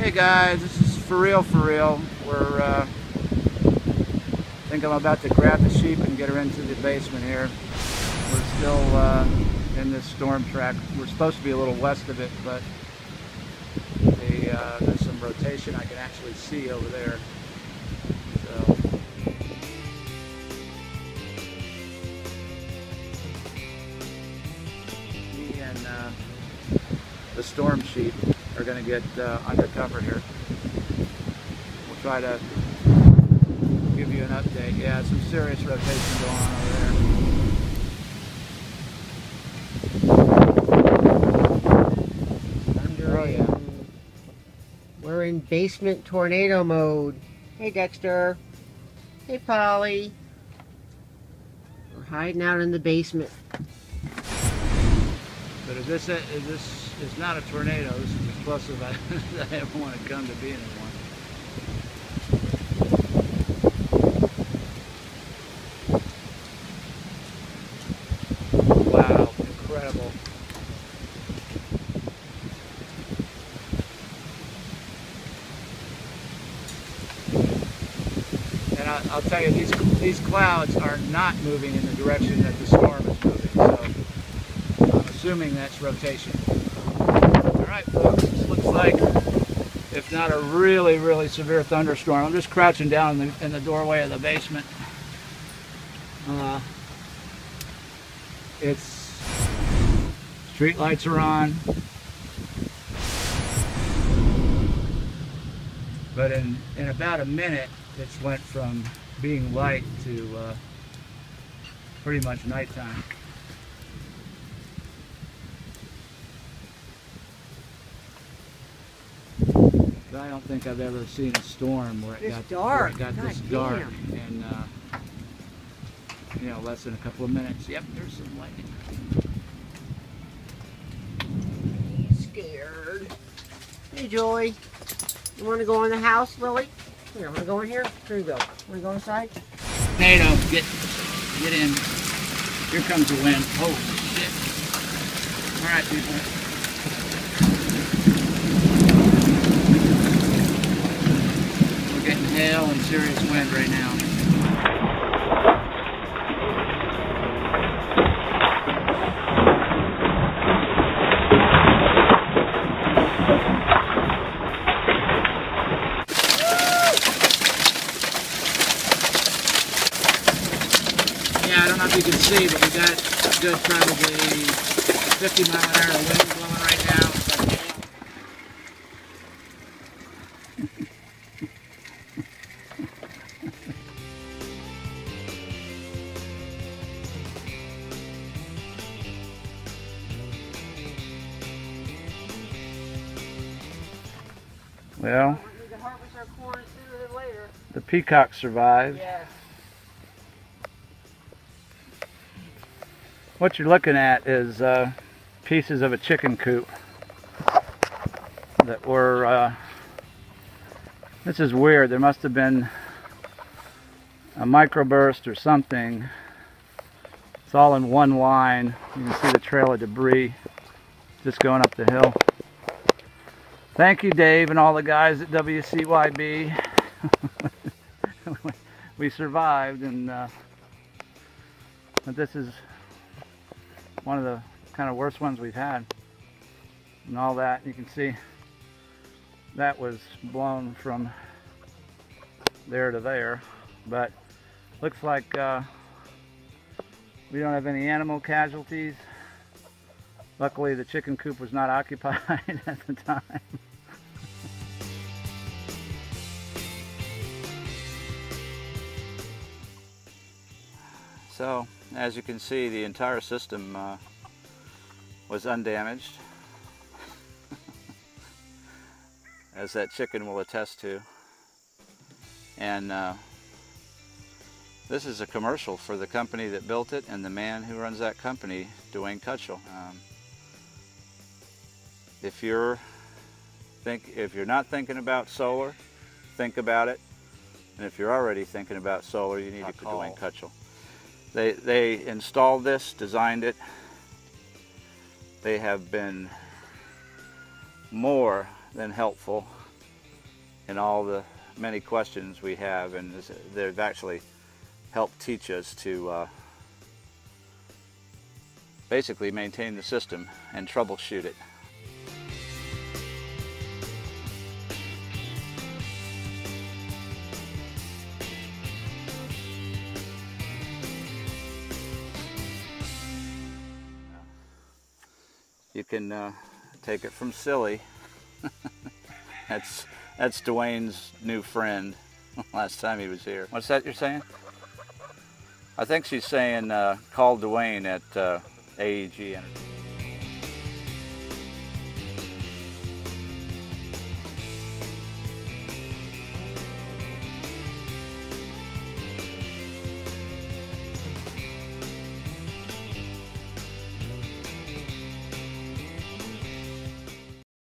Hey guys, this is for real. I think I'm about to grab the sheep and get her into the basement here. We're still in this storm track. We're supposed to be a little west of it, but there's some rotation I can actually see over there. So. Me and the storm sheep are going to get undercover here. We'll try to give you an update. Yeah, some serious rotation going on over there. Oh yeah. We're in basement tornado mode. Hey Dexter. Hey Polly. We're hiding out in the basement. But if this is not a tornado, this is as close as I ever want to come to being in one. Wow, incredible. And I'll tell you, these clouds are not moving in the direction that the storm is moving, so I'm assuming that's rotation. Alright folks, this looks like, if not a really severe thunderstorm. I'm just crouching down in the doorway of the basement. Street lights are on, but in about a minute it's went from being light to pretty much nighttime. I don't think I've ever seen a storm where it got this dark in you know, less than a couple of minutes. Yep, there's some lightning. Scared. Hey Joy. You want to go in the house, Lily? Here, want to go in here? Here you go. Want to go inside? NATO, get in. Here comes the wind. Oh shit! All right, people. We're getting hail and serious wind right now. Yeah, I don't know if you can see, but we got a good probably 50 mile an hour wind blowing right now. Well, We can harvest our corn sooner than later. the peacock survived. Yes. What you're looking at is pieces of a chicken coop that were, this is weird, there must have been a microburst or something. It's all in one line. You can see the trail of debris just going up the hill. Thank you, Dave, and all the guys at WCYB. We survived, and but this is one of the kind of worst ones we've had. And all that, you can see that was blown from there to there. But looks like we don't have any animal casualties. Luckily the chicken coop was not occupied at the time. So, as you can see, the entire system was undamaged, as that chicken will attest to. And this is a commercial for the company that built it and the man who runs that company, Dwayne Cutshall. If you're not thinking about solar, think about it. And if you're already thinking about solar, you need to call Dwayne Cutshall. They installed this, designed it. They have been more than helpful in all the many questions we have, and they've actually helped teach us to basically maintain the system and troubleshoot it. You can take it from silly. That's Dwayne's new friend. Last time he was here. What's that you're saying? I think she's saying call Dwayne at AEG Energy.